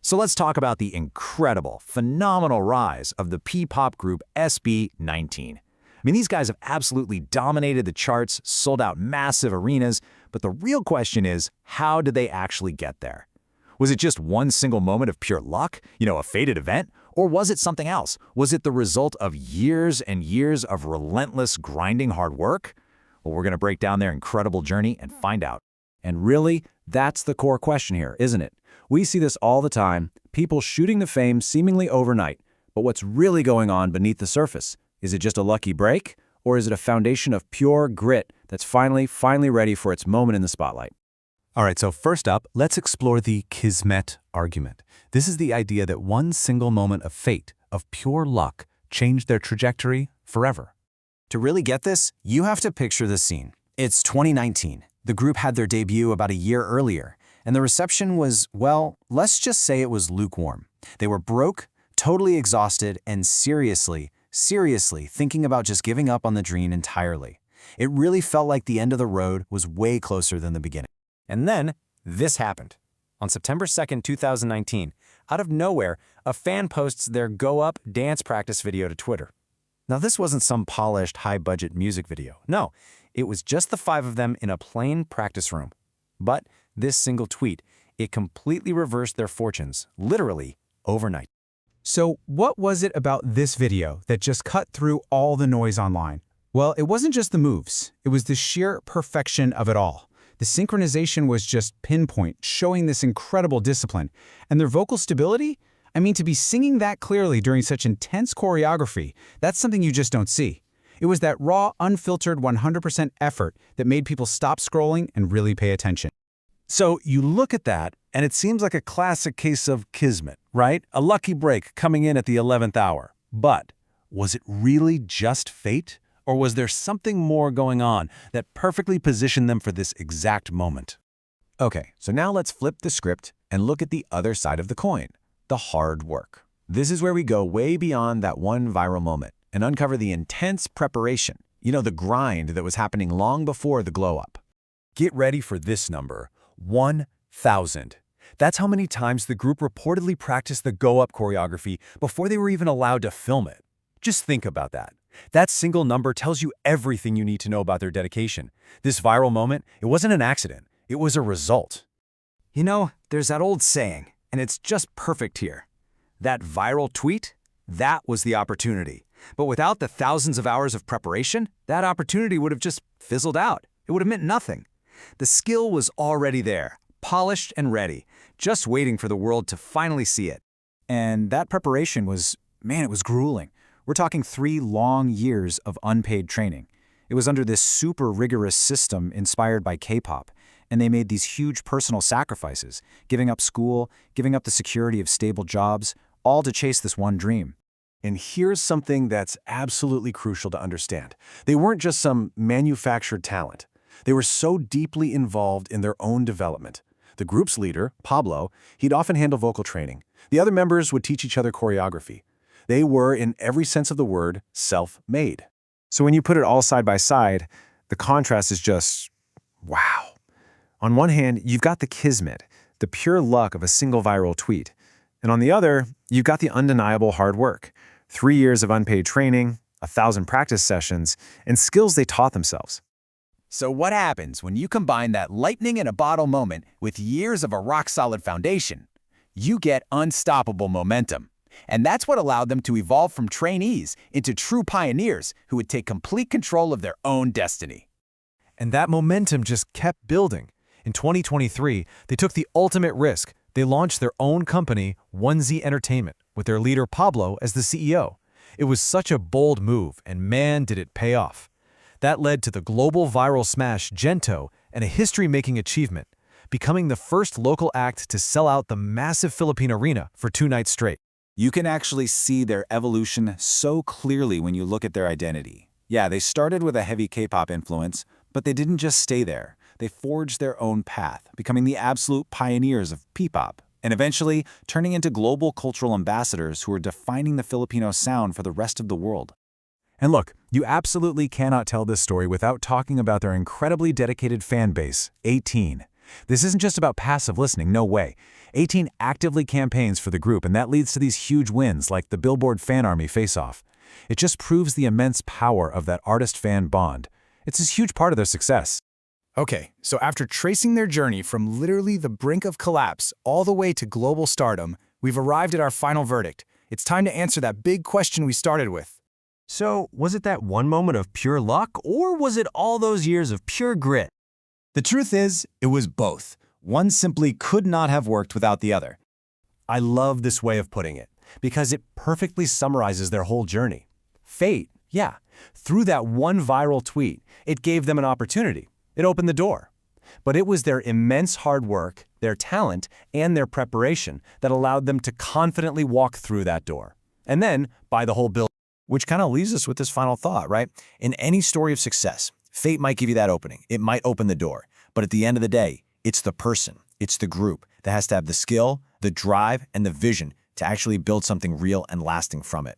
So let's talk about the incredible, phenomenal rise of the P-pop group SB19. I mean, these guys have absolutely dominated the charts, sold out massive arenas, but the real question is, how did they actually get there? Was it just one single moment of pure luck, a fated event? Or was it something else? Was it the result of years and years of relentless, grinding hard work? Well, we're going to break down their incredible journey and find out. And really, that's the core question here, isn't it? We see this all the time, people shooting to fame seemingly overnight. But what's really going on beneath the surface? Is it just a lucky break? Or is it a foundation of pure grit that's finally ready for its moment in the spotlight? All right, so first up, let's explore the Kismet argument. This is the idea that one single moment of fate, of pure luck, changed their trajectory forever. To really get this, you have to picture the scene. It's 2019. The group had their debut about a year earlier, and the reception was, well, let's just say it was lukewarm. They were broke, totally exhausted, and seriously thinking about just giving up on the dream entirely. It really felt like the end of the road was way closer than the beginning. And then, this happened. On September 2nd, 2019, out of nowhere, a fan posts their Go Up dance practice video to Twitter. Now, this wasn't some polished, high-budget music video. No, it was just the 5 of them in a plain practice room. But this single tweet, it completely reversed their fortunes, literally overnight. So what was it about this video that just cut through all the noise online? Well, it wasn't just the moves. It was the sheer perfection of it all. The synchronization was just pinpoint, showing this incredible discipline. And their vocal stability? I mean, to be singing that clearly during such intense choreography, that's something you just don't see. It was that raw, unfiltered 100% effort that made people stop scrolling and really pay attention. So you look at that, and it seems like a classic case of Kismet, right? A lucky break coming in at the 11th hour. But was it really just fate? Or was there something more going on that perfectly positioned them for this exact moment? Okay, so now let's flip the script and look at the other side of the coin, the hard work. This is where we go way beyond that one viral moment and uncover the intense preparation, the grind that was happening long before the glow-up. Get ready for this number, 1,000. That's how many times the group reportedly practiced the go-up choreography before they were even allowed to film it. Just think about that. That single number tells you everything you need to know about their dedication. This viral moment, it wasn't an accident. It was a result. There's that old saying, and it's just perfect here. That viral tweet, that was the opportunity. But without the thousands of hours of preparation, that opportunity would have just fizzled out. It would have meant nothing. The skill was already there, polished and ready, just waiting for the world to finally see it. And that preparation was, it was grueling. We're talking 3 long years of unpaid training. It was under this super rigorous system inspired by K-pop, and they made these huge personal sacrifices, giving up school, giving up the security of stable jobs, all to chase this one dream. And here's something that's absolutely crucial to understand. They weren't just some manufactured talent. They were so deeply involved in their own development. The group's leader, Pablo, he'd often handle vocal training. The other members would teach each other choreography. They were, in every sense of the word, self-made. So when you put it all side by side, the contrast is just, wow. On one hand, you've got the Kismet, the pure luck of a single viral tweet. And on the other, you've got the undeniable hard work. 3 years of unpaid training, 1,000 practice sessions, and skills they taught themselves. So what happens when you combine that lightning-in-a-bottle moment with years of a rock-solid foundation? You get unstoppable momentum. And that's what allowed them to evolve from trainees into true pioneers who would take complete control of their own destiny. And that momentum just kept building. In 2023, they took the ultimate risk. They launched their own company, 1Z Entertainment, with their leader Pablo as the CEO. It was such a bold move, and man, did it pay off. That led to the global viral smash Gento and a history-making achievement, becoming the first local act to sell out the massive Philippine Arena for 2 nights straight. You can actually see their evolution so clearly when you look at their identity. Yeah, they started with a heavy K-pop influence, but they didn't just stay there. They forged their own path, becoming the absolute pioneers of P-pop, and eventually turning into global cultural ambassadors who are defining the Filipino sound for the rest of the world. And look, you absolutely cannot tell this story without talking about their incredibly dedicated fan base, 18. This isn't just about passive listening, no way. 18 actively campaigns for the group, and that leads to these huge wins like the Billboard Fan Army Face-Off. It just proves the immense power of that artist-fan bond. It's a huge part of their success. Okay, so after tracing their journey from literally the brink of collapse all the way to global stardom, we've arrived at our final verdict. It's time to answer that big question we started with. So, was it that one moment of pure luck, or was it all those years of pure grit? The truth is, it was both. One simply could not have worked without the other. I love this way of putting it, because it perfectly summarizes their whole journey. Fate, yeah, through that one viral tweet, it gave them an opportunity. It opened the door. But it was their immense hard work, their talent, and their preparation that allowed them to confidently walk through that door. And then, buy the whole bill. Which kind of leaves us with this final thought, right? In any story of success, fate might give you that opening. It might open the door. But at the end of the day, it's the person, it's the group that has to have the skill, the drive, and the vision to actually build something real and lasting from it.